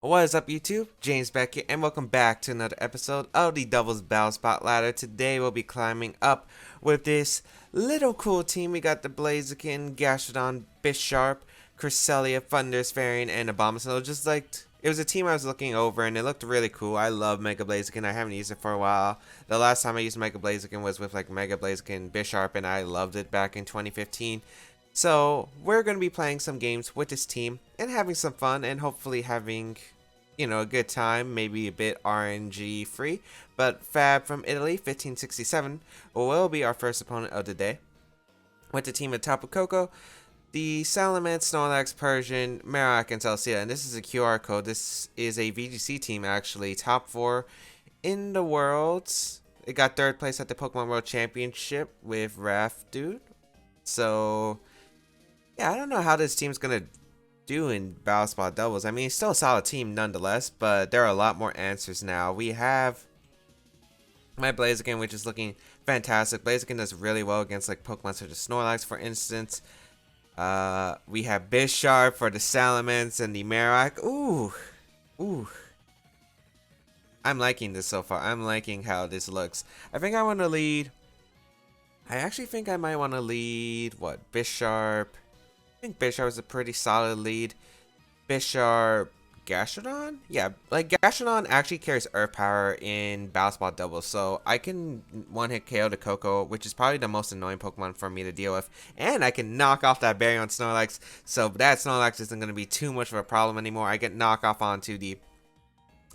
What is up, YouTube? James Baek here, and welcome back to another episode of the Doubles Battle Spot Ladder. Today we'll be climbing up with this little cool team. We got the Blaziken, Gastrodon, Bisharp, Cresselia, Thunder's Fairy, and Abomasnow. Just like it was a team I was looking over, and it looked really cool. I love Mega Blaziken. I haven't used it for a while. The last time I used Mega Blaziken was with like Mega Blaziken, Bisharp, and I loved it back in 2015. So we're going to be playing some games with this team and having some fun and hopefully having, a good time, maybe a bit RNG free. But Fab from Italy, 1567, will be our first opponent of the day. With the team at Tapu Koko, the Salamence, Snorlax, Persian, Marowak, and Celestia. And this is a QR code. This is a VGC team actually, top 4 in the world. It got 3rd place at the Pokemon World Championship with Raph Dude. So yeah, I don't know how this team's gonna do in Battle Spot Doubles. I mean, it's still a solid team nonetheless, but there are a lot more answers now. We have my Blaziken, which is looking fantastic. Blaziken does really well against like Pokemon such as Snorlax, for instance. We have Bisharp for the Salamence and the Marowak. Ooh. I'm liking this so far. I'm liking how this looks. I think I want to lead. I actually think I might want to lead what? Bisharp. I think Bisharp is a pretty solid lead. Bisharp, Gastrodon? Yeah, like Gastrodon actually carries Earth Power in Battle Spot Doubles, so I can one-hit KO the Koko, which is probably the most annoying Pokemon for me to deal with. And I can knock off that berry on Snorlax, so that Snorlax isn't going to be too much of a problem anymore. I get knock off onto the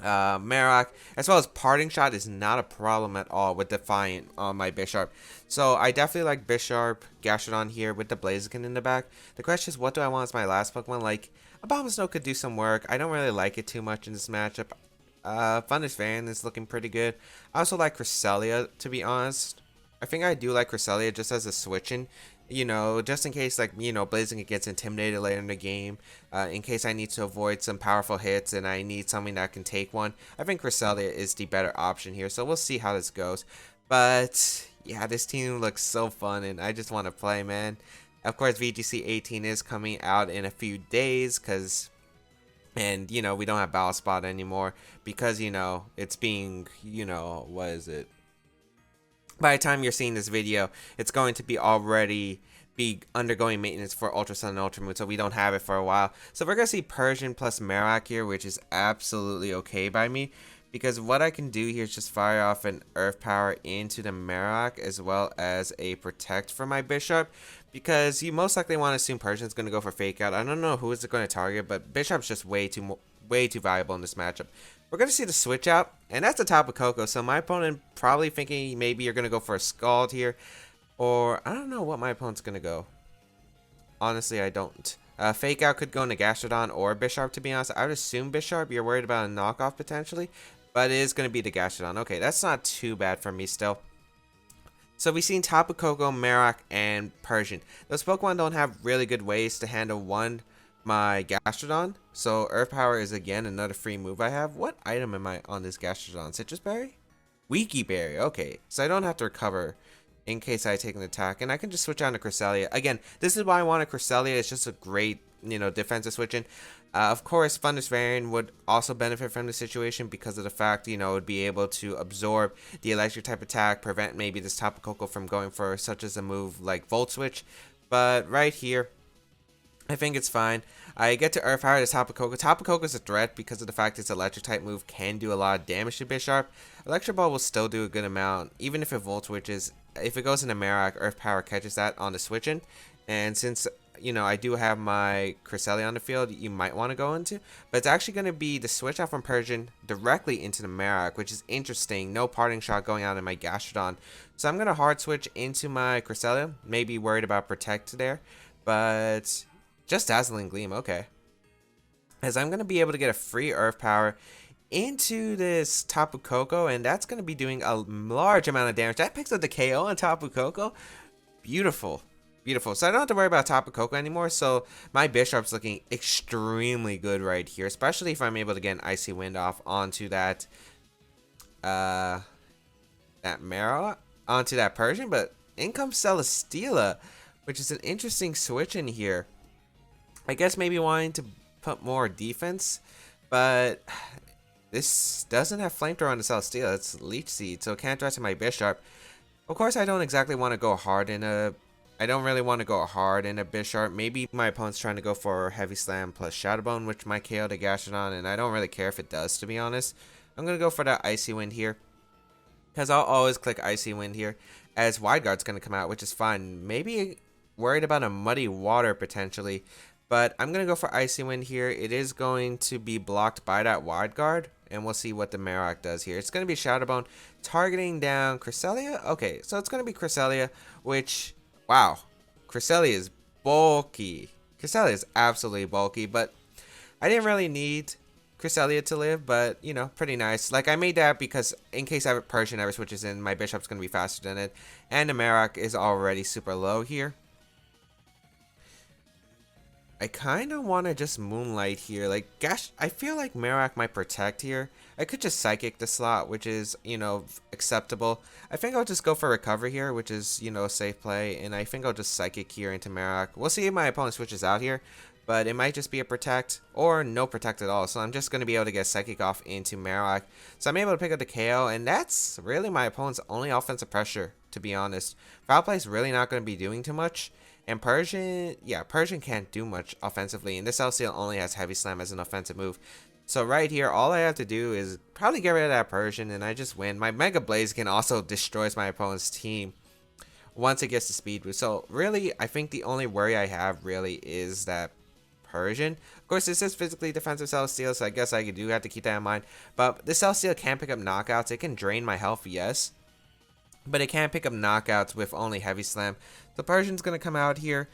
Marowak, as well as Parting Shot is not a problem at all with Defiant on my Bisharp. So I definitely like Bisharp, Gastrodon here with the Blaziken in the back. The question is, what do I want as my last Pokemon? Like, Abomasnow could do some work. I don't really like it too much in this matchup. Thunder's Fan is looking pretty good. I also like Cresselia, to be honest. I think I do like Cresselia just as a switch-in. Just in case, like, Blaziken gets intimidated later in the game, in case I need to avoid some powerful hits and I need something that can take one, I think Cresselia is the better option here, so we'll see how this goes. But, yeah, this team looks so fun, and I just want to play, man. Of course, VGC 18 is coming out in a few days, and, we don't have Battle Spot anymore, because, it's being, what is it? By the time you're seeing this video, it's going to be already undergoing maintenance for Ultra Sun and Ultra Moon, so we don't have it for a while. So we're going to see Persian plus Marowak here, which is absolutely okay by me, because what I can do here is just fire off an Earth Power into the Marowak, as well as a Protect for my Bisharp, because you most likely want to assume Persian's going to go for Fake Out. I don't know who is going to target, but Bisharp's just way too valuable in this matchup. We're going to see the switch out, and that's the Tapu Koko, so my opponent probably thinking maybe you're going to go for a Scald here, or I don't know what my opponent's going to go. Honestly, I don't. Fake Out could go into Gastrodon or Bisharp, to be honest. I would assume Bisharp, you're worried about a knockoff potentially, but it is going to be the Gastrodon. Okay, that's not too bad for me still. So we've seen Tapu Koko, Marowak, and Persian. Those Pokemon don't have really good ways to handle my Gastrodon, so Earth Power is again another free move I have. What item am I on this Gastrodon? Citrus Berry? Weaky Berry, okay. So I don't have to recover in case I take an attack, and I can just switch on to Cresselia. Again, this is why I want a Cresselia. It's just a great, defensive switch in. Of course, Thunder's Variant would also benefit from the situation because of the fact, it would be able to absorb the electric type attack, prevent maybe this Tapu Koko from going for such as a move like Volt Switch. But right here, I think it's fine. I get to Earth Power to Tapu Koko. Tapu Koko is a threat because of the fact its electric type move can do a lot of damage to Bisharp. Electric Ball will still do a good amount, even if it Volt Switches. If it goes into Marowak, Earth Power catches that on the switch in. And since, I do have my Cresselia on the field, you might want to go into. But it's actually going to be the switch out from Persian directly into the Marowak, which is interesting. No Parting Shot going out in my Gastrodon. So I'm going to hard switch into my Cresselia. Maybe worried about Protect there. But just Dazzling Gleam, okay. As I'm going to be able to get a free Earth Power into this Tapu Koko, and that's going to be doing a large amount of damage. That picks up the KO on Tapu Koko. Beautiful. Beautiful. So I don't have to worry about Tapu Koko anymore, so my Bisharp's looking extremely good right here, especially if I'm able to get an Icy Wind off onto that Marrow, onto that Persian, but in comes Celesteela, which is an interesting switch in here. I guess maybe wanting to put more defense But this doesn't have Flamethrower on the Celesteela. It's Leech Seed, so it can't threaten my Bisharp. Of course, I don't exactly want to go hard in a... I don't really want to go hard in a Bisharp. Maybe my opponent's trying to go for Heavy Slam plus Shadow Bone, which might KO the Gastrodon, and I don't really care if it does, to be honest. I'm going to go for that Icy Wind here, because I'll always click Icy Wind here, as Wide Guard's going to come out, which is fine. Maybe worried about a Muddy Water, potentially, but I'm going to go for Icy Wind here. It is going to be blocked by that Wide Guard, and we'll see what the Marowak does here. It's going to be Shadow Bone, targeting down Cresselia. Okay, so it's going to be Cresselia, which... Wow, Cresselia is bulky. Cresselia is absolutely bulky, but I didn't really need Cresselia to live, but, you know, pretty nice. Like, I made that because in case I have a Persian ever switches in, my Bishop's going to be faster than it, and the Marowak is already super low here. I kind of want to just Moonlight here. Like, gosh, I feel like Marowak might protect here. I could just Psychic the slot, which is, you know, acceptable. I think I'll just go for Recover here, which is, you know, a safe play. And I think I'll just Psychic here into Marowak. We'll see if my opponent switches out here, but it might just be a Protect or no Protect at all. So I'm just going to be able to get Psychic off into Marowak. So I'm able to pick up the KO, and that's really my opponent's only offensive pressure, to be honest. Foul Play is really not going to be doing too much. And Persian, yeah, Persian can't do much offensively, and this LCL only has Heavy Slam as an offensive move. So right here, all I have to do is probably get rid of that Persian, and I just win. My Mega Blaziken also destroys my opponent's team once it gets the speed boost. So really, I think the only worry I have really is that Persian. Of course, this is physically defensive Celesteal, so I guess I do have to keep that in mind. But this Celesteal can pick up knockouts. It can drain my health, yes, but it can't pick up knockouts with only Heavy Slam. The Persian's going to come out here.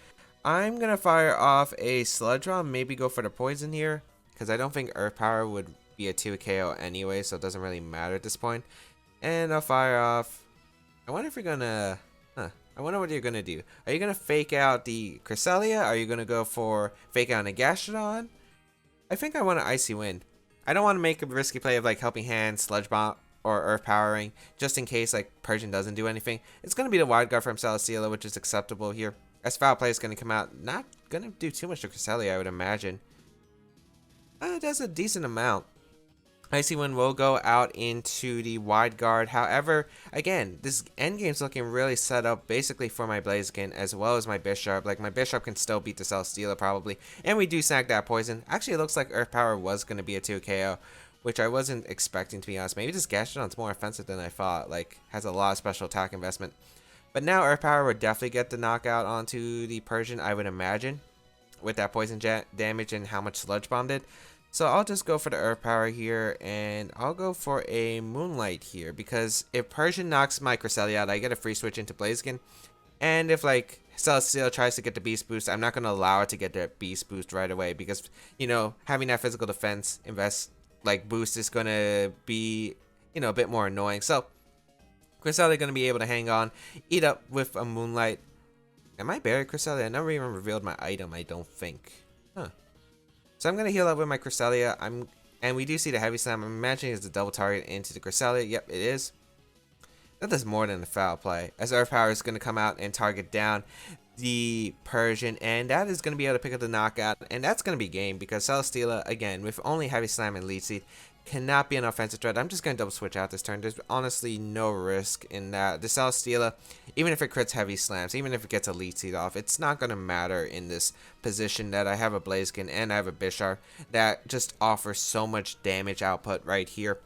I'm going to fire off a Sludge Bomb, maybe go for the Poison here, because I don't think Earth Power would be a 2 KO anyway, so it doesn't really matter at this point. And I'll fire off... I wonder if you're going to... I wonder what you're going to do. Are you going to fake out the Cresselia? Are you going to go for fake out a Gastrodon? I think I want to Icy Wind. I don't want to make a risky play of like Helping Hand, Sludge Bomb, or Earth Powering, just in case like Persian doesn't do anything. It's going to be the Wide Guard from Celesteela, which is acceptable here. As Foul Play is going to come out, not going to do too much to Cresselia, I would imagine. It does a decent amount. Icy Wind will go out into the Wide Guard. However, again, this endgame's looking really set up basically for my Blaziken as well as my Bishop. Like, my Bishop can still beat the Celesteela probably. And we do snag that Poison. Actually, it looks like Earth Power was going to be a 2 KO, which I wasn't expecting, to be honest. Maybe this Gastrodon's more offensive than I thought. Like, has a lot of special attack investment. But now Earth Power would definitely get the knockout onto the Persian, I would imagine, with that Poison damage and how much Sludge Bomb did. So I'll just go for the Earth Power here, and I'll go for a Moonlight here, because if Persian knocks my Cresselia out, I get a free switch into Blaziken. And if, like, Celesteela tries to get the Beast Boost, I'm not going to allow it to get the Beast Boost right away, because, you know, having that physical defense boost is going to be, you know, a bit more annoying. So Cresselia going to be able to hang on, eat up with a Moonlight. Am I buried Cresselia? I never even revealed my item, I don't think. Huh. So I'm going to heal up with my Cresselia. And we do see the Heavy Slam. I'm imagining it's a double target into the Cresselia. Yep, it is. That does more than the Foul Play, as Earth Power is going to come out and target down the Persian, and that is going to be able to pick up the knockout, and that's going to be game, because Celesteela, again, with only Heavy Slam and Leech Seed, cannot be an offensive threat. I'm just going to double switch out this turn. There's honestly no risk in that. The Celesteela, even if it crits Heavy Slams, even if it gets a Leech Seed off, it's not going to matter in this position that I have a Blaziken and I have a Bisharp that just offers so much damage output right here.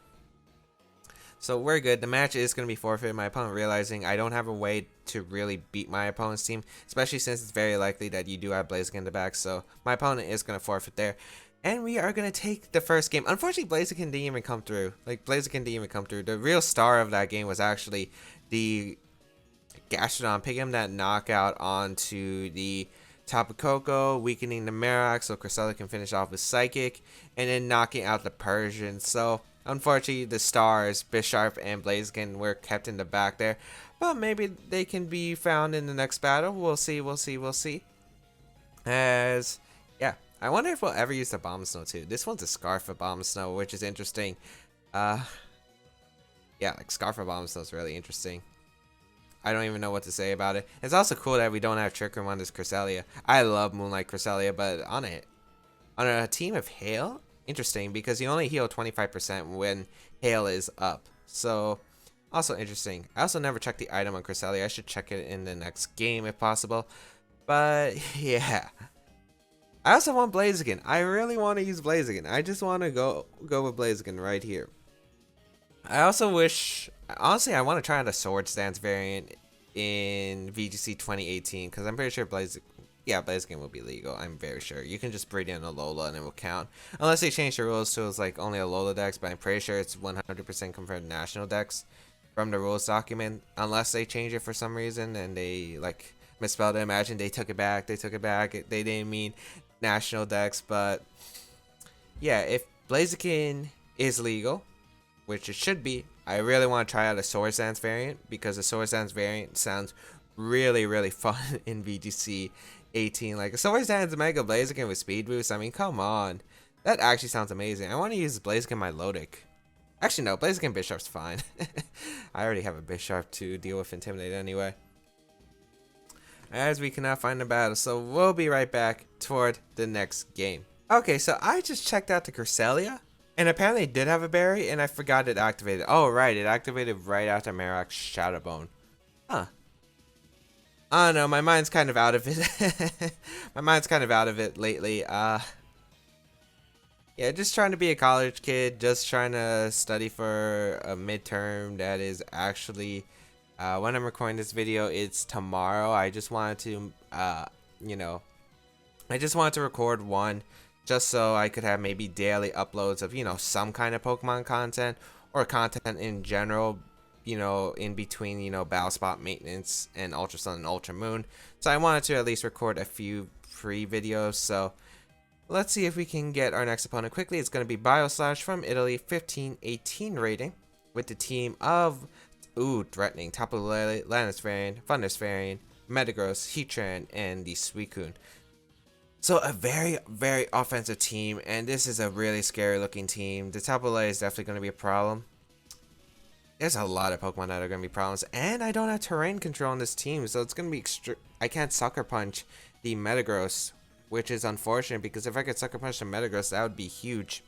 So we're good. The match is going to be forfeit. My opponent realizing I don't have a way to really beat my opponent's team, especially since it's very likely that you do have Blaziken in the back. So my opponent is going to forfeit there. And we are going to take the first game. Unfortunately, Blaziken didn't even come through. The real star of that game was actually the Gastrodon picking that knockout onto the Tapu Koko, weakening the Marowak so Cresselia can finish off with Psychic, and then knocking out the Persian. So unfortunately, the stars, Bisharp and Blaziken, were kept in the back there. But maybe they can be found in the next battle. We'll see. As, yeah. I wonder if we'll ever use the Bomb Snow too. This one's a Scarf of Bomb Snow, which is interesting. Yeah, like Scarf of Bomb Snow is really interesting. I don't even know what to say about it. It's also cool that we don't have Trick Room on this Cresselia. I love Moonlight Cresselia, but on a team of Hail interesting because you only heal 25% when hail is up. So, also interesting. I also never checked the item on Cresselia. I should check it in the next game if possible. But, yeah. I also want Blaziken. I really want to use Blaziken. I just want to go with Blaziken right here. I also wish, honestly, I want to try out a Swords Dance variant in VGC 2018 because I'm pretty sure Blaziken will be legal. I'm very sure. You can just breed in a Lola and it will count. Unless they change the rules so it's like only a Lola dex, but I'm pretty sure it's 100% confirmed national dex from the rules document. Unless they change it for some reason and they like misspelled it. Imagine they took it back. They didn't mean national dex, but yeah, if Blaziken is legal, which it should be, I really want to try out a Swords Dance variant because the Swords Dance variant sounds really fun in VGC 18. Like a Swords Dance Mega Blaziken with speed boost. I mean, come on, that actually sounds amazing. I want to use Blaziken my Lodic. Actually, no, Blaziken Bishop's fine. I already have a Bishop to deal with Intimidate anyway. As we cannot find the battle, so we'll be right back toward the next game. Okay, so I just checked out the Cresselia, and apparently it did have a berry, and I forgot it activated. Oh, right, it activated right after Marok's Shadowbone. Huh. I don't know, my mind's kind of out of it. My mind's kind of out of it lately. Yeah, just trying to be a college kid, just trying to study for a midterm that is actually... when I'm recording this video, it's tomorrow. I just wanted to, I just wanted to record one just so I could have maybe daily uploads of, some kind of Pokemon content or content in general, in between, Battle Spot maintenance and Ultra Sun and Ultra Moon. So I wanted to at least record a few free videos. So let's see if we can get our next opponent quickly. It's going to be Bioslash from Italy, 1518 rating with the team of... Ooh, threatening. Tapu Lele, Landis variant, Thundurus variant, Metagross, Heatran, and the Suicune. So a very offensive team, and this is a really scary looking team. The Tapu Lele is definitely going to be a problem. There's a lot of Pokemon that are going to be problems, and I don't have terrain control on this team, so it's going to be I can't Sucker Punch the Metagross, which is unfortunate because if I could Sucker Punch the Metagross, that would be huge.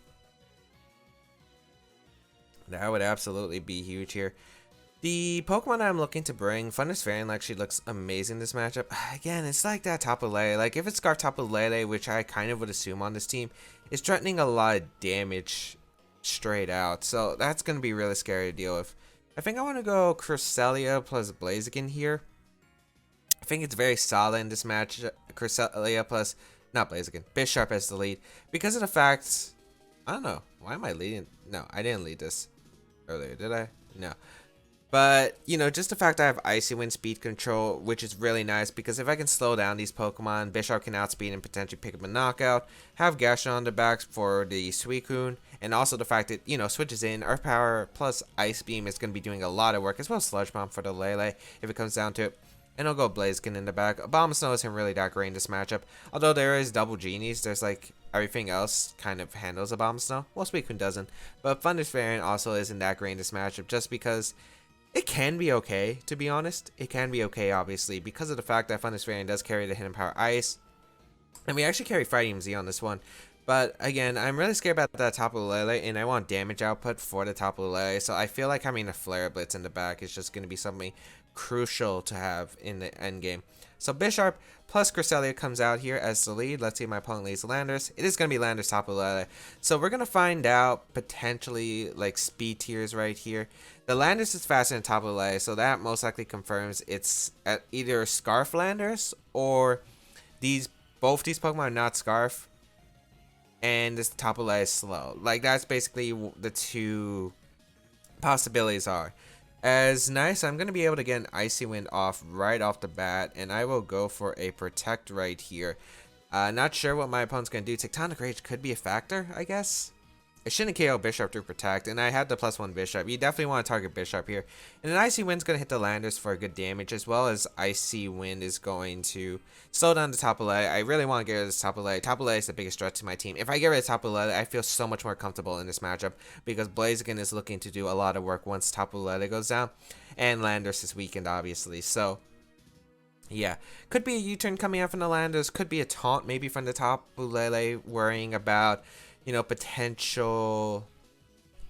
That would absolutely be huge here. The Pokemon I'm looking to bring, Thundurus variant actually looks amazing this matchup. Again, it's like that Tapu Lele. Like, if it's Scarf Tapu Lele, which I kind of would assume on this team, it's threatening a lot of damage straight out. So, that's going to be really scary to deal with. I think I want to go Cresselia plus Blaziken here. I think it's very solid in this match. Cresselia plus, not Blaziken, Bishop as the lead. Because of the fact, I don't know. Why am I leading? No, I didn't lead this earlier, did I? No. But, just the fact I have Icy Wind speed control, which is really nice, because if I can slow down these Pokemon, Bishop can outspeed and potentially pick up a knockout, have Gashon on the back for the Suicune, and also the fact that, switches in, Earth Power plus Ice Beam is going to be doing a lot of work, as well as Sludge Bomb for the Lele, if it comes down to it. And I'll go Blaziken in the back. Abomasnow isn't really that great in this matchup, although there is double Genies, there's like, everything else kind of handles Abomasnow. Well, Suicune doesn't, but Thundurus variant also isn't that great in this matchup, just because... It can be okay, to be honest. It can be okay, obviously, because of the fact that Thundurus variant does carry the Hidden Power Ice. And we actually carry Fighting Z on this one. But, again, I'm really scared about that Tapu Lele, and I want damage output for the Tapu Lele. So I feel like having a Flare Blitz in the back is just going to be something crucial to have in the endgame. So Bishop plus Cresselia comes out here as the lead. Let's see if my opponent leads Landers. It is going to be Landers Tapu Lele. So we're going to find out potentially like speed tiers right here. The Landers is faster than Tapu Lele, so that most likely confirms it's at either Scarf Landers or both these Pokemon are not Scarf. And this Tapu Lele is slow. Like that's basically the two possibilities are. As nice, I'm going to be able to get an Icy Wind off right off the bat, and I will go for a Protect right here. Not sure what my opponent's going to do. Tectonic Rage could be a factor, I guess. It shouldn't KO Bishop through Protect, and I had the +1 Bishop. You definitely want to target Bishop here. And an Icy Wind's going to hit the Landers for a good damage, as well as Icy Wind is going to slow down the Tapu Lele. I really want to get rid of this Tapu Lele. Tapu Lele is the biggest threat to my team. If I get rid of Tapu Lele, I feel so much more comfortable in this matchup, because Blaziken is looking to do a lot of work once Tapu Lele goes down, and Landers is weakened, obviously. So, yeah. Could be a U-turn coming out from the Landers. Could be a taunt maybe from the Tapu Lele, worrying about... potential.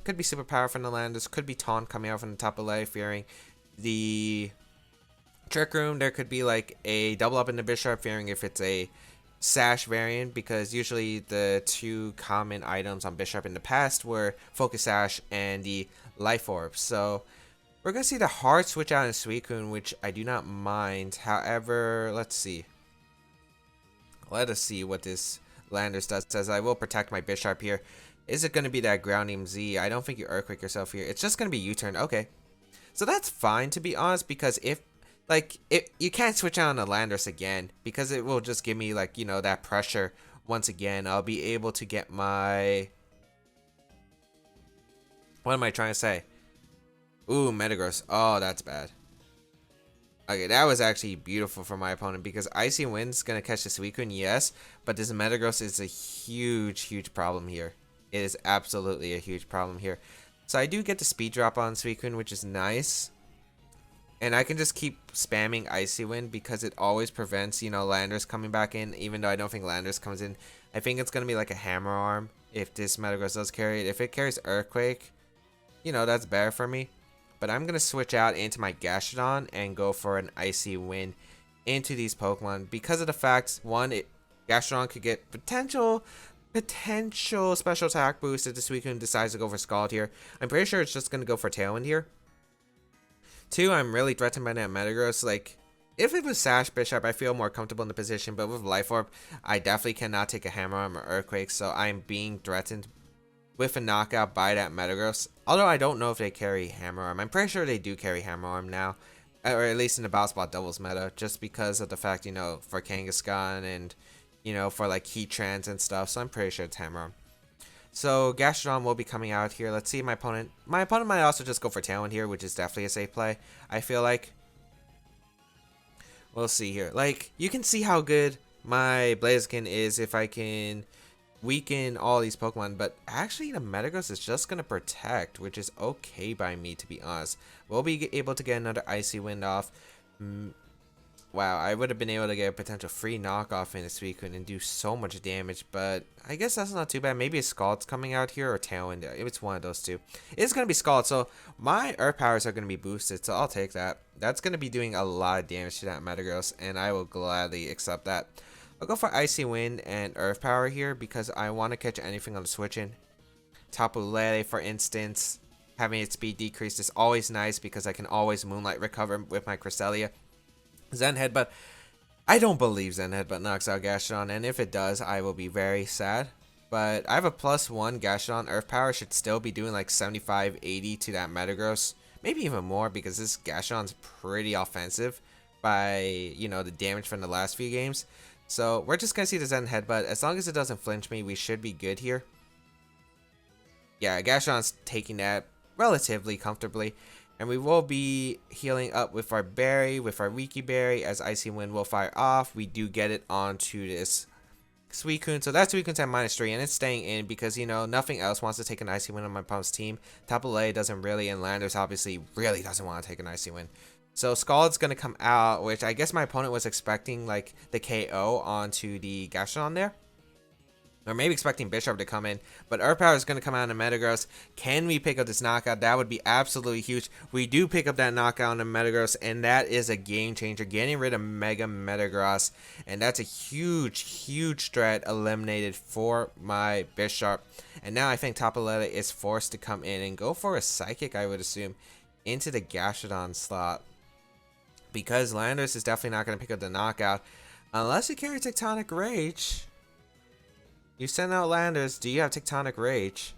Could be superpower from the Landers. Could be taunt coming out from the top of life, fearing the Trick Room. There could be like a double up in the Bishop, fearing if it's a Sash variant, because usually the two common items on Bishop in the past were Focus Sash and the Life Orb. So we're going to see the hard switch out in Suicune, which I do not mind. However, let's see. Let us see what this Landers does. It says, I will protect my Bishop here. Is it going to be that Grounding Z? I don't think you Earthquake yourself here. It's just going to be U-turn. Okay. So that's fine, to be honest, because if you can't switch out on the Landers again, because it will just give me, like, that pressure once again. I'll be able to get my... What am I trying to say? Ooh, Metagross. Oh, that's bad. Okay, that was actually beautiful for my opponent, because Icy Wind's going to catch the Suicune, yes, but this Metagross is a huge, huge problem here. It is absolutely a huge problem here. So I do get the speed drop on Suicune, which is nice. And I can just keep spamming Icy Wind because it always prevents, Landers coming back in, even though I don't think Landers comes in. I think it's going to be like a Hammer Arm if this Metagross does carry it. If it carries Earthquake, that's better for me. But I'm going to switch out into my Gastrodon and go for an Icy Wind into these Pokemon because of the fact, one, Gastrodon could get potential special attack boost if the Suicune decides to go for Scald here. I'm pretty sure it's just going to go for Tailwind here. Two, I'm really threatened by that Metagross. Like, if it was Sash Bishop, I feel more comfortable in the position, but with Life Orb, I definitely cannot take a Hammer Arm or Earthquake, so I'm being threatened with a knockout by that Metagross. Although I don't know if they carry Hammer Arm. I'm pretty sure they do carry Hammer Arm now, or at least in the Battle Spot Doubles meta, just because of the fact, for Kangaskhan and for like Heat Trans and stuff. So I'm pretty sure it's Hammer Arm. So Gastrodon will be coming out here. Let's see my opponent. My opponent might also just go for Tailwind here, which is definitely a safe play, I feel like. We'll see here. Like, you can see how good my Blaziken is if I can weaken all these Pokemon. But actually, the Metagross is just going to protect, which is okay by me, to be honest. We'll be able to get another Icy Wind off. Wow, I would have been able to get a potential free knockoff in a Suicune and do so much damage, but I guess that's not too bad. Maybe a Scald's coming out here or Tailwind. It's one of those two. It's going to be Scald, so my Earth powers are going to be boosted, so I'll take that. That's going to be doing a lot of damage to that Metagross, and I will gladly accept that. I'll go for Icy Wind and Earth Power here because I want to catch anything on the switch-in. Tapu Lele, for instance, having its speed decreased is always nice because I can always Moonlight Recover with my Cresselia. Zen Headbutt. I don't believe Zen Headbutt knocks out Gastrodon, and if it does, I will be very sad. But I have a +1 Gastrodon. Earth Power should still be doing like 75, 80 to that Metagross. Maybe even more because this Gastrodon's pretty offensive by, the damage from the last few games. So we're just going to see the Zen Headbutt. As long as it doesn't flinch me, we should be good here. Yeah, Gastrodon's taking that relatively comfortably. And we will be healing up with our berry, with our Wiki Berry, as Icy Wind will fire off. We do get it onto this Suicune. So that's Suicune's at -3, and it's staying in because, nothing else wants to take an Icy Wind on my opponent's team. Tapu Lele doesn't really, and Landers obviously really doesn't want to take an Icy Wind. So Scald's going to come out, which I guess my opponent was expecting, like, the KO onto the Gastrodon there. Or maybe expecting Bishop to come in. But Earth Power is going to come out in Metagross. Can we pick up this knockout? That would be absolutely huge. We do pick up that knockout in Metagross. And that is a game changer. Getting rid of Mega Metagross. And that's a huge, huge threat eliminated for my Bishop. And now I think Tapu Lele is forced to come in and go for a Psychic, I would assume, into the Gastrodon slot. Because Landers is definitely not going to pick up the knockout. Unless he carries Tectonic Rage. You send out Landers, do you have Tectonic Rage?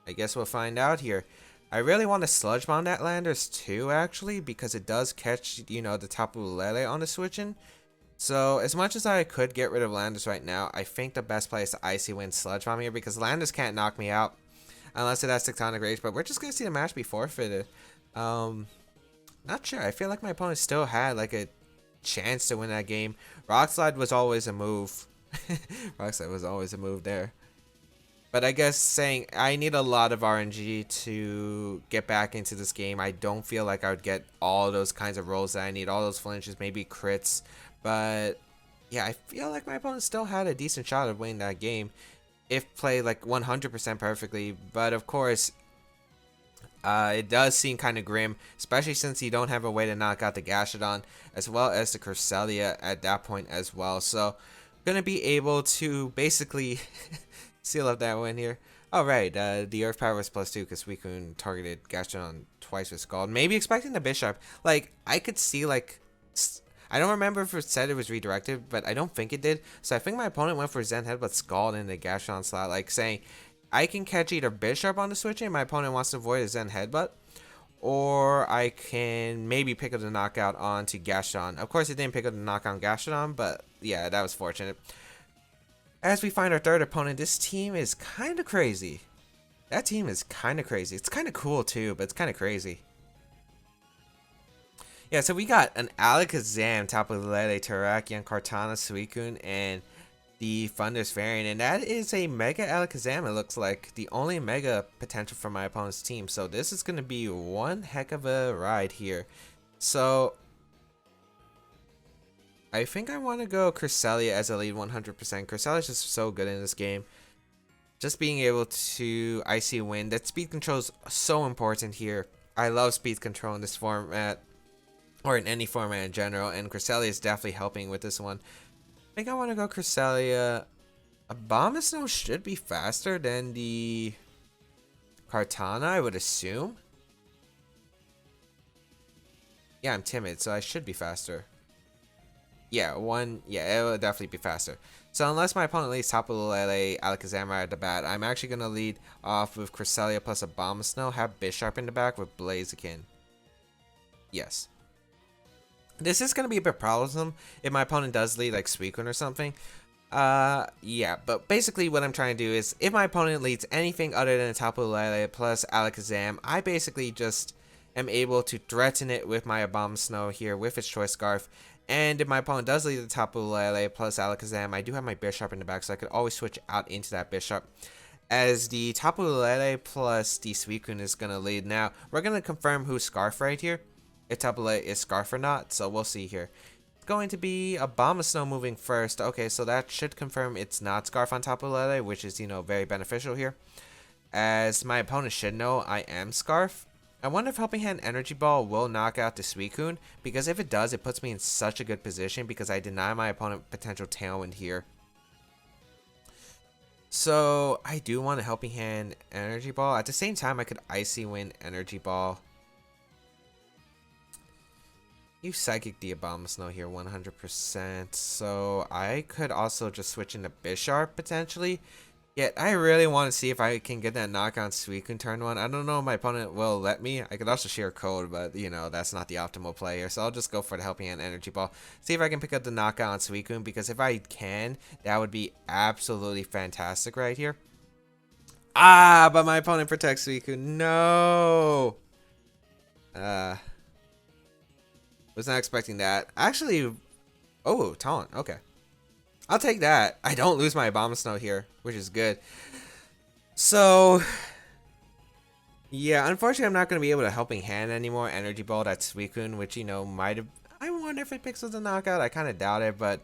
I guess we'll find out here. I really want to Sludge Bomb that Landers too, actually, because it does catch, the Tapu Lele on the switch-in. So, as much as I could get rid of Landers right now, I think the best play is to Icy Wind Sludge Bomb here, because Landers can't knock me out unless it has Tectonic Rage, but we're just going to see the match be forfeited. Not sure. I feel like my opponent still had, like, a chance to win that game. Rock Slide was always a move. Rock Slide was always a move there. But I guess saying I need a lot of RNG to get back into this game. I don't feel like I would get all those kinds of rolls that I need. All those flinches, maybe crits. But yeah, I feel like my opponent still had a decent shot of winning that game. if played like 100% perfectly. But of course, it does seem kind of grim, especially since you don't have a way to knock out the Gashadon as well as the Cresselia at that point as well. So, gonna be able to basically seal up that win here. Alright, the Earth Power was +2 because Suicune targeted Gashadon twice with Scald. Maybe expecting the Bishop. Like, I could see, like, I don't remember if it said it was redirected, but I don't think it did. So I think my opponent went for Zen Headbutt Scald in the Gashadon slot, like saying, I can catch either Bishop on the switch and my opponent wants to avoid a Zen Headbutt, or I can maybe pick up the knockout onto Gashadon. Of course, it didn't pick up the knockout on Gashadon, but yeah, that was fortunate. As we find our third opponent, this team is kind of crazy. That team is kind of crazy. It's kind of cool too, but it's kind of crazy. Yeah, so we got an Alakazam, Tapu Lele, Terrakion, Kartana, Suicune, and the Thunderous variant, and that is a Mega Alakazam, it looks like. The only Mega potential for my opponent's team. So this is going to be one heck of a ride here. So I think I want to go Cresselia as a lead 100%. Cresselia is just so good in this game. Just being able to Icy Wind. That speed control is so important here. I love speed control in this format, or in any format in general, and Cresselia is definitely helping with this one. I think I want to go Cresselia. Abomasnow should be faster than the Kartana, I would assume. Yeah, I'm timid, so I should be faster. Yeah, it will definitely be faster. So unless my opponent leads Tapu Lele, Alakazam right at the bat, I'm actually going to lead off with Cresselia plus Abomasnow, have Bisharp in the back with Blaziken. Yes. This is going to be a bit problemsome if my opponent does lead like Suicune or something. Yeah, but basically what I'm trying to do is, if my opponent leads anything other than a Tapu Lele plus Alakazam, I basically just am able to threaten it with my Abomasnow here with its Choice Scarf. And if my opponent does lead the Tapu Lele plus Alakazam, I do have my Bisharp in the back, so I could always switch out into that Bisharp. As the Tapu Lele plus the Suicune is going to lead. Now, we're going to confirm who's Scarf right here, if Tapu Lele is Scarf or not, so we'll see here. Going to be Abomasnow moving first. Okay, so that should confirm it's not Scarf on Tapu Lele, which is, very beneficial here. As my opponent should know, I am Scarf. I wonder if Helping Hand Energy Ball will knock out the Suicune, because if it does, it puts me in such a good position because I deny my opponent potential Tailwind here. So I do want a Helping Hand Energy Ball. At the same time, I could Icy Wind Energy Ball. You Psychic the Abomasnow here 100%, so I could also just switch into Bisharp potentially. Yet I really want to see if I can get that knock on Suicune turn 1. I don't know if my opponent will let me. I could also share code, but that's not the optimal play here. So I'll just go for the Helping Hand Energy Ball. See if I can pick up the knockout on Suicune, because if I can, that would be absolutely fantastic right here. Ah, but my opponent protects Suicune. No! Was not expecting that. Actually, oh, Taunt. Okay. I'll take that. I don't lose my Abomasnow here, which is good. So, yeah, unfortunately, I'm not going to be able to Helping Hand anymore. Energy Ball, that Suicune, which, might have... I wonder if it picks up the knockout. I kind of doubt it, but,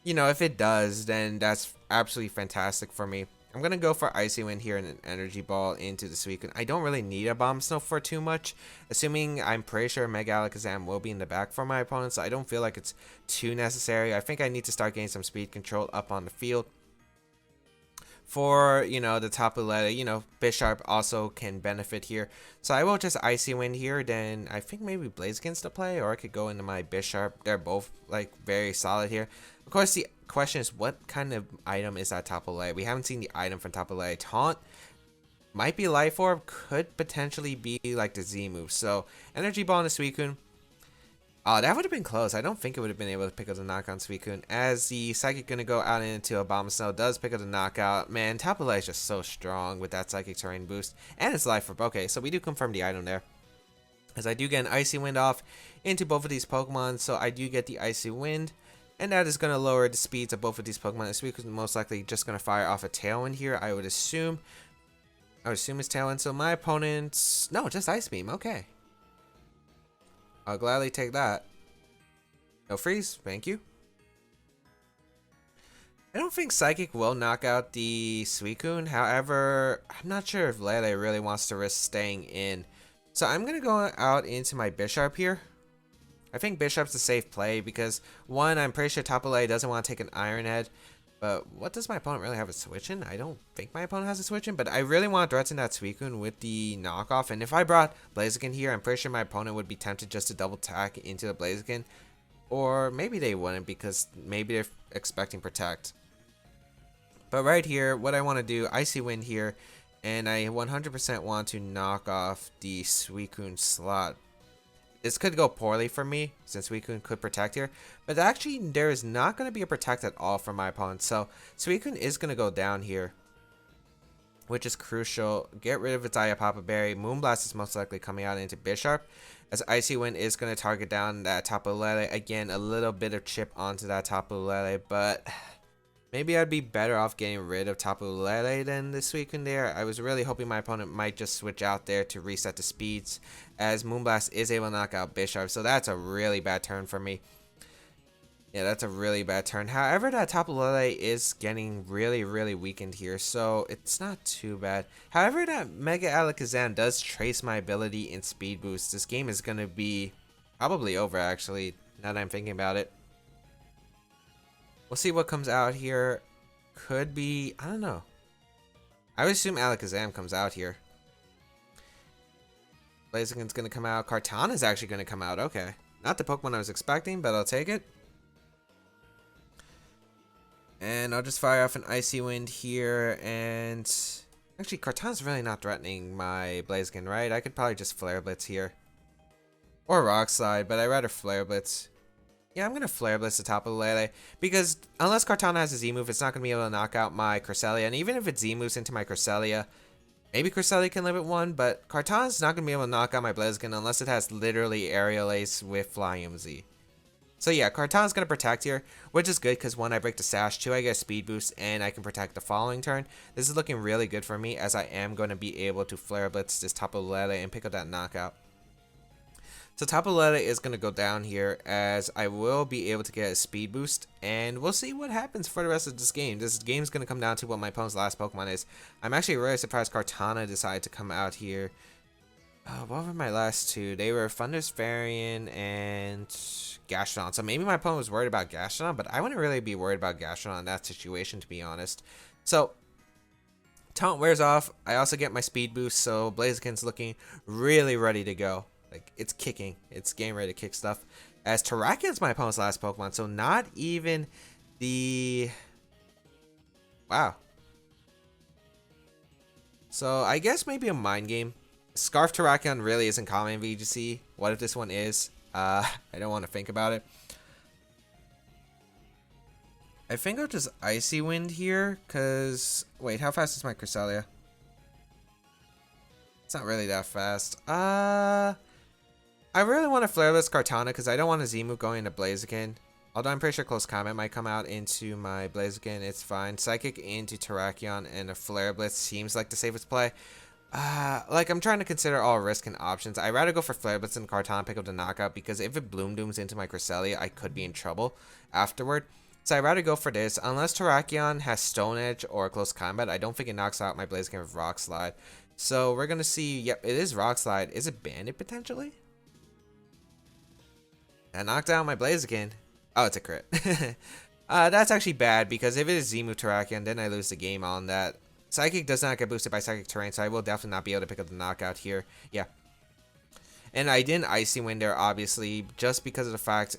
if it does, then that's absolutely fantastic for me. I'm going to go for Icy Wind here and an Energy Ball into the Suicune. I don't really need a Abomasnow for too much, assuming I'm pretty sure Mega Alakazam will be in the back for my opponent, so I don't feel like it's too necessary. I think I need to start getting some speed control up on the field. For, the Tapu Lele, Bisharp also can benefit here. So I will just Icy Wind here, then I think maybe Blaziken's to play, or I could go into my Bisharp. They're both, very solid here. Of course, the question is, what kind of item is that Tapu Lele? We haven't seen the item from Tapu Lele. Taunt might be Life Orb, could potentially be, like, the Z move. So, Energy Ball and a Suicune. Oh, that would have been close. I don't think it would have been able to pick up the knockout on Suicune. As the Psychic going to go out into Abomasnow, does pick up the knockout. Man, Tapu Lele is just so strong with that Psychic Terrain boost. And it's Life Orb. Okay, so we do confirm the item there. As I do get an Icy Wind off into both of these Pokemon, so I do get the Icy Wind. And that is going to lower the speeds of both of these Pokemon. Suicune is most likely just going to fire off a Tailwind here, I would assume. I would assume it's Tailwind. So my opponent's... No, just Ice Beam. Okay. I'll gladly take that. No freeze. Thank you. I don't think Psychic will knock out the Suicune. However, I'm not sure if Lele really wants to risk staying in. So I'm going to go out into my Bishop here. I think Bishop's a safe play because, one, I'm pretty sure Tapu Lele doesn't want to take an Iron Head. But what does my opponent really have a switch in? I don't think my opponent has a switch in, but I really want to threaten that Suicune with the knockoff. And if I brought Blaziken here, I'm pretty sure my opponent would be tempted just to double tack into the Blaziken. Or maybe they wouldn't because maybe they're expecting Protect. But right here, what I want to do, Icy Wind here, and I 100% want to knock off the Suicune slot. This could go poorly for me since Suicune could Protect here, but actually there is not going to be a Protect at all for my opponent. So Suicune is going to go down here, which is crucial. Get rid of its Papa Berry. Moonblast is most likely coming out into Bisharp, as Icy Wind is going to target down that Tapu Lele. Again, a little bit of chip onto that Tapu Lele, but maybe I'd be better off getting rid of Tapu Lele than the Suicune there. I was really hoping my opponent might just switch out there to reset the speeds, as Moonblast is able to knock out Bisharp. So that's a really bad turn for me. Yeah, that's a really bad turn. However, that Tapu Lele is getting really weakened here, so it's not too bad. However, that Mega Alakazam does trace my ability in Speed Boost. This game is going to be probably over, actually, now that I'm thinking about it. We'll see what comes out here. Could be, I don't know. I would assume Alakazam comes out here. Blaziken's going to come out. Kartana is actually going to come out. Okay. Not the Pokemon I was expecting, but I'll take it. And I'll just fire off an Icy Wind here. And actually, Kartana's really not threatening my Blaziken, right? I could probably just Flare Blitz here. Or Rock Slide, but I'd rather Flare Blitz. Yeah, I'm going to Flare Blitz the Tapu Lele, because unless Kartana has a Z-move, it's not going to be able to knock out my Cresselia. And even if it Z-moves into my Cresselia, maybe Cresselia can live at 1, but Kartana's not going to be able to knock out my Blaziken unless it has literally Aerial Ace with Flying Z. So yeah, Kartana's going to Protect here, which is good because 1, I break the Sash, 2, I get a Speed Boost, and I can Protect the following turn. This is looking really good for me, as I am going to be able to Flare Blitz this Tapu Lele and pick up that knockout. So Tapu Lele is going to go down here, as I will be able to get a Speed Boost, and we'll see what happens for the rest of this game. This game is going to come down to what my opponent's last Pokemon is. I'm actually really surprised Kartana decided to come out here. What were my last two? They were Thunderous Varian and Gastrodon. So maybe my opponent was worried about Gastrodon, but I wouldn't really be worried about Gastrodon in that situation, to be honest. So Taunt wears off. I also get my Speed Boost, so Blaziken's looking really ready to go. Like, it's kicking. It's getting ready to kick stuff. As Terrakian's my opponent's last Pokemon, so not even the... Wow. So I guess maybe a mind game. Scarf Terrakion really isn't common in VGC. What if this one is? I don't want to think about it. I think I'll just Icy Wind here, because... Wait, how fast is my Cresselia? It's not really that fast. I really want to Flare Blitz Kartana, because I don't want a Z-move going into Blaziken. Although I'm pretty sure Close Combat might come out into my Blaziken. It's fine. Psychic into Terrakion and a Flare Blitz seems like the safest play. Like, I'm trying to consider all risk and options. I'd rather go for Flare Blitz and Kartana pick up the knockout, because if it Bloom Dooms into my Cresselia, I could be in trouble afterward. So I'd rather go for this. Unless Terrakion has Stone Edge or Close Combat, I don't think it knocks out my Blaziken with Rock Slide. So we're going to see, yep, it is Rock Slide. Is it Bandit potentially? I knocked out my Blaziken. Oh, it's a crit. That's actually bad, because if it is Z-move Terrakion, then I lose the game on that. Psychic does not get boosted by Psychic Terrain, so I will definitely not be able to pick up the knockout here. Yeah. And I didn't Icy Wind there, obviously, just because of the fact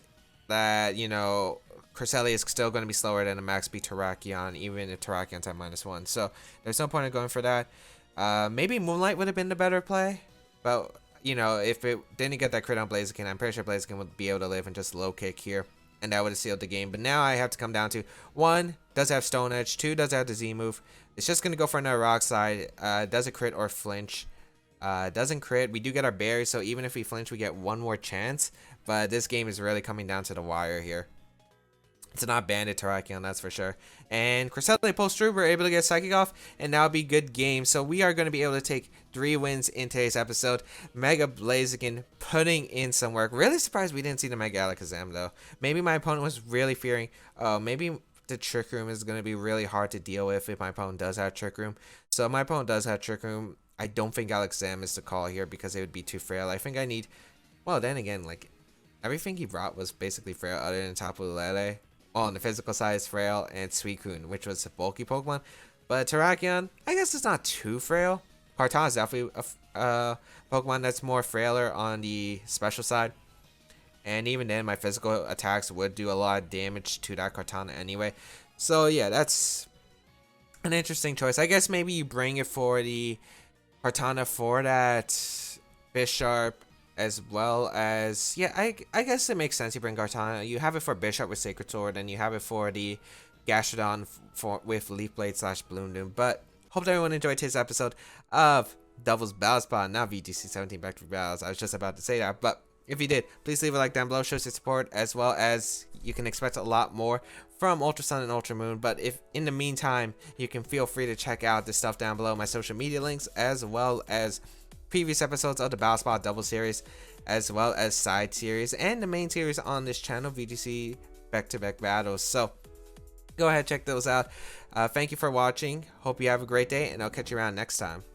that, you know, Cresselia is still going to be slower than a max speed Terrakion, even if Terrakion's at -1. So there's no point in going for that. Maybe Moonlight would have been the better play, but, you know, if it didn't get that crit on Blaziken, I'm pretty sure Blaziken would be able to live and just low kick here, and that would have sealed the game. But now I have to come down to 1, does have Stone Edge, 2, does have the Z move. It's just going to go for another Rock Slide. Does a crit or flinch. Doesn't crit. We do get our berry, so even if we flinch, we get one more chance. But this game is really coming down to the wire here. It's not Bandit Terrakion, that's for sure. And Cresselia pulls through. We're able to get Psychic off, and now be good game. So we are going to be able to take 3 wins in today's episode. Mega Blaziken putting in some work. Really surprised we didn't see the Mega Alakazam, though. Maybe my opponent was really fearing, maybe the Trick Room is going to be really hard to deal with if my opponent does have Trick Room. So if my opponent does have Trick Room, I don't think Alexam is the call here because it would be too frail. I think I need, well, then again, like, everything he brought was basically frail other than Tapu Lele. Well, on the physical side is frail, and Suicune, which was a bulky Pokemon. But Terrakion, I guess it's not too frail. Kartana is definitely a Pokemon that's more frailer on the special side. And even then, my physical attacks would do a lot of damage to that Kartana anyway. So yeah, that's an interesting choice. I guess maybe you bring it for the Kartana for that Bisharp, as well as, yeah, I guess it makes sense you bring Kartana. You have it for Bisharp with Sacred Sword, and you have it for the Gastrodon with Leaf Blade / Bloom Doom. But hope everyone enjoyed today's episode of Devil's Battle Spot, not VGC 17 Back to Battles. I was just about to say that, but if you did, please leave a like down below, show your support, as well as you can expect a lot more from Ultra Sun and Ultra Moon. But if in the meantime, you can feel free to check out the stuff down below, my social media links, as well as previous episodes of the Battle Spot Double Series, as well as side series and the main series on this channel, VGC back-to-back battles. So go ahead, check those out. Thank you for watching. Hope you have a great day, and I'll catch you around next time.